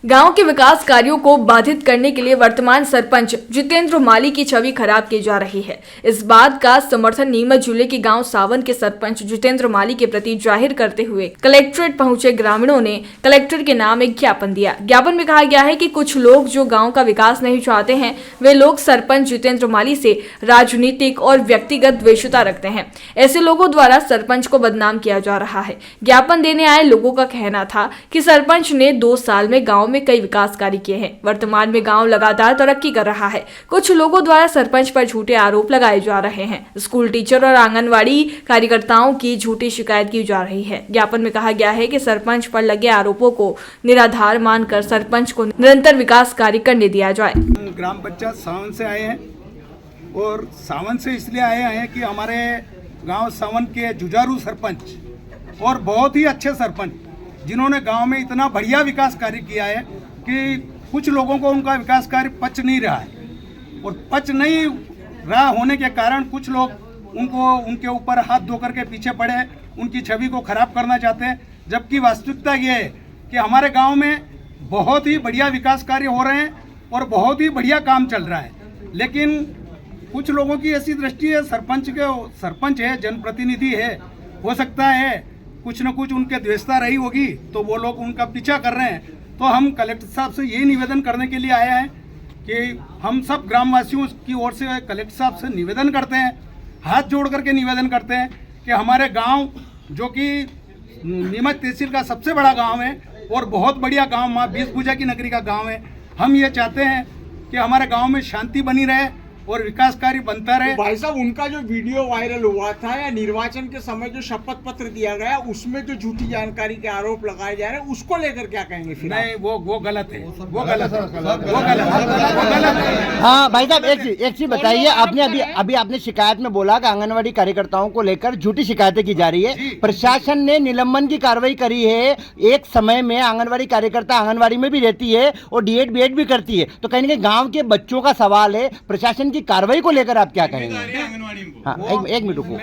गांव के विकास कार्यों को बाधित करने के लिए वर्तमान सरपंच जितेंद्र माली की छवि खराब की जा रही है। इस बात का समर्थन नीमच जिले के गांव सावन के सरपंच जितेंद्र माली के प्रति जाहिर करते हुए कलेक्ट्रेट पहुंचे ग्रामीणों ने कलेक्टर के नाम एक ज्ञापन दिया। ज्ञापन में कहा गया है कि कुछ लोग जो गाँव का विकास नहीं चाहते हैं, वे लोग सरपंच जितेंद्र माली से राजनीतिक और व्यक्तिगत द्वेषता रखते हैं। ऐसे लोगों द्वारा सरपंच को बदनाम किया जा रहा है। ज्ञापन देने आए लोगों का कहना था कि सरपंच ने 2 साल में गाँव में कई विकास कार्य किए हैं। वर्तमान में गांव लगातार तरक्की कर रहा है। कुछ लोगों द्वारा सरपंच पर झूठे आरोप लगाए जा रहे हैं। स्कूल टीचर और आंगनवाड़ी कार्यकर्ताओं की झूठी शिकायत की जा रही है। ज्ञापन में कहा गया है कि सरपंच पर लगे आरोपों को निराधार मानकर सरपंच को निरंतर विकास कार्य करने दिया जाए। ग्राम पंचायत सावन से आए हैं और सावन से इसलिए आए हैं कि हमारे गाँव सावन के जुझारू सरपंच और बहुत ही अच्छे सरपंच जिन्होंने गांव में इतना बढ़िया विकास कार्य किया है कि कुछ लोगों को उनका विकास कार्य पच नहीं रहा है और पच नहीं रहा होने के कारण कुछ लोग उनके ऊपर हाथ धो करके पीछे पड़े, उनकी छवि को खराब करना चाहते हैं। जबकि वास्तविकता ये है कि हमारे गांव में बहुत ही बढ़िया विकास कार्य हो रहे हैं और बहुत ही बढ़िया काम चल रहा है। लेकिन कुछ लोगों की ऐसी दृष्टि है, सरपंच है, जनप्रतिनिधि है, हो सकता है कुछ न कुछ उनके द्वेषता रही होगी तो वो लोग उनका पीछा कर रहे हैं। तो हम कलेक्टर साहब से यही निवेदन करने के लिए आए हैं कि हम सब ग्रामवासियों की ओर से कलेक्टर साहब से निवेदन करते हैं, हाथ जोड़ करके निवेदन करते हैं कि हमारे गांव जो कि नीमच तहसील का सबसे बड़ा गांव है और बहुत बढ़िया गांव, माँ बीसभुजा की नगरी का गांव है, हम ये चाहते हैं कि हमारे गाँव में शांति बनी रहे और विकास कार्य बनता रहे। भाई साहब, उनका जो वीडियो वायरल हुआ था या निर्वाचन के समय जो शपथ पत्र दिया गया उसमें जो झूठी जानकारी के आरोप लगाए जा रहे हैं उसको लेकर क्या कहेंगे? फिर नहीं, वो गलत है, वो गलत है। हाँ भाई साहब, एक चीज बताइए, आपने अभी आपने शिकायत में बोला कि आंगनवाड़ी कार्यकर्ताओं को लेकर झूठी शिकायतें की जा रही है। प्रशासन ने निलंबन की कार्रवाई करी है। एक समय में आंगनवाड़ी कार्यकर्ता आंगनवाड़ी में भी रहती है और डीएड बीएड भी करती है, तो कहीं ना कहीं गाँव के बच्चों का सवाल है। प्रशासन की कार्रवाई को लेकर आप क्या कहेंगे? हाँ, एक मिनट रुको। वो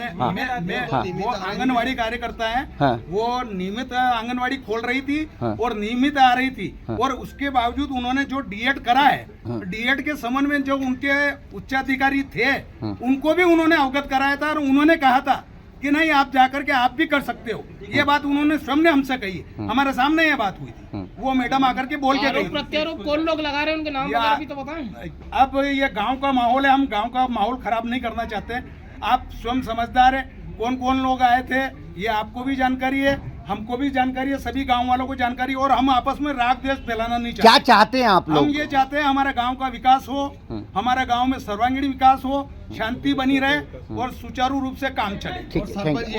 आंगनवाड़ी कार्यकर्ता है, हाँ, वो नियमित आंगनवाड़ी खोल रही थी, हाँ, और नियमित आ रही थी, हाँ, और उसके बावजूद उन्होंने जो डीएड करा है, हाँ, डीएड के संबंध में जो उनके उच्चाधिकारी थे, हाँ, उनको भी उन्होंने अवगत कराया था और उन्होंने कहा था कि नहीं, आप जाकर के आप भी कर सकते हो। ये बात उन्होंने स्वयं ने हमसे कही है, हमारे सामने ये बात हुई थी। वो मैडम आकर के बोल के गई। प्रत्यारोप कौन लोग लगा रहे हैं, उनके नाम वगैरह भी तो बताएं। अब ये गांव का माहौल है, हम गांव का माहौल खराब नहीं करना चाहते। आप स्वयं समझदार है, कौन कौन लोग आए थे ये आपको भी जानकारी है, हमको भी जानकारी है, सभी गांव वालों को जानकारी, और हम आपस में राग द्वेष फैलाना नहीं चाहते। क्या चाहते हैं आप लोग? हम ये चाहते हैं हमारे गांव का विकास हो, हमारे गांव में सर्वांगीण विकास हो, शांति बनी रहे और सुचारू रूप से काम चले। ठीक है,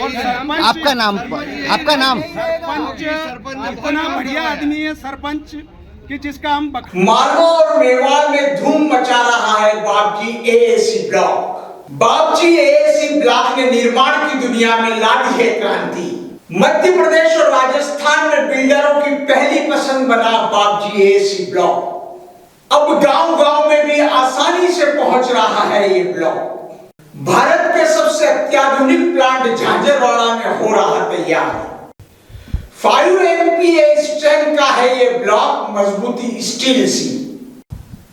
और सरपंच, आपका नाम सरपंच इतना बढ़िया आदमी है सरपंच कि जिसका हम मालवा और मेवाड़ में धूम मचा रहा है Bapji AAC block. Bapji AAC block ने निर्माण की दुनिया में ला दी है क्रांति। मध्य प्रदेश और राजस्थान में बिल्डरों की पहली पसंद बना बापजी एएसी ब्लॉक। अब गांव-गांव में भी आसानी से पहुंच रहा है ये ब्लॉक। भारत के सबसे अत्याधुनिक प्लांट झांझरवाड़ा में हो रहा तैयार। 5 MPa स्ट्रेंथ का है ये ब्लॉक, मजबूती स्टील सी।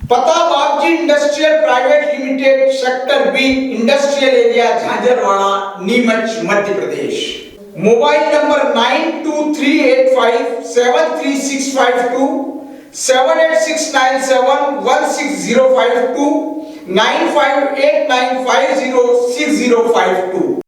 पता Bapji industrial private limited, sector B, industrial area, Jhanjharwada, Neemuch, Madhya Pradesh. Mobile number 9238573652, 7869716052, 9589506052।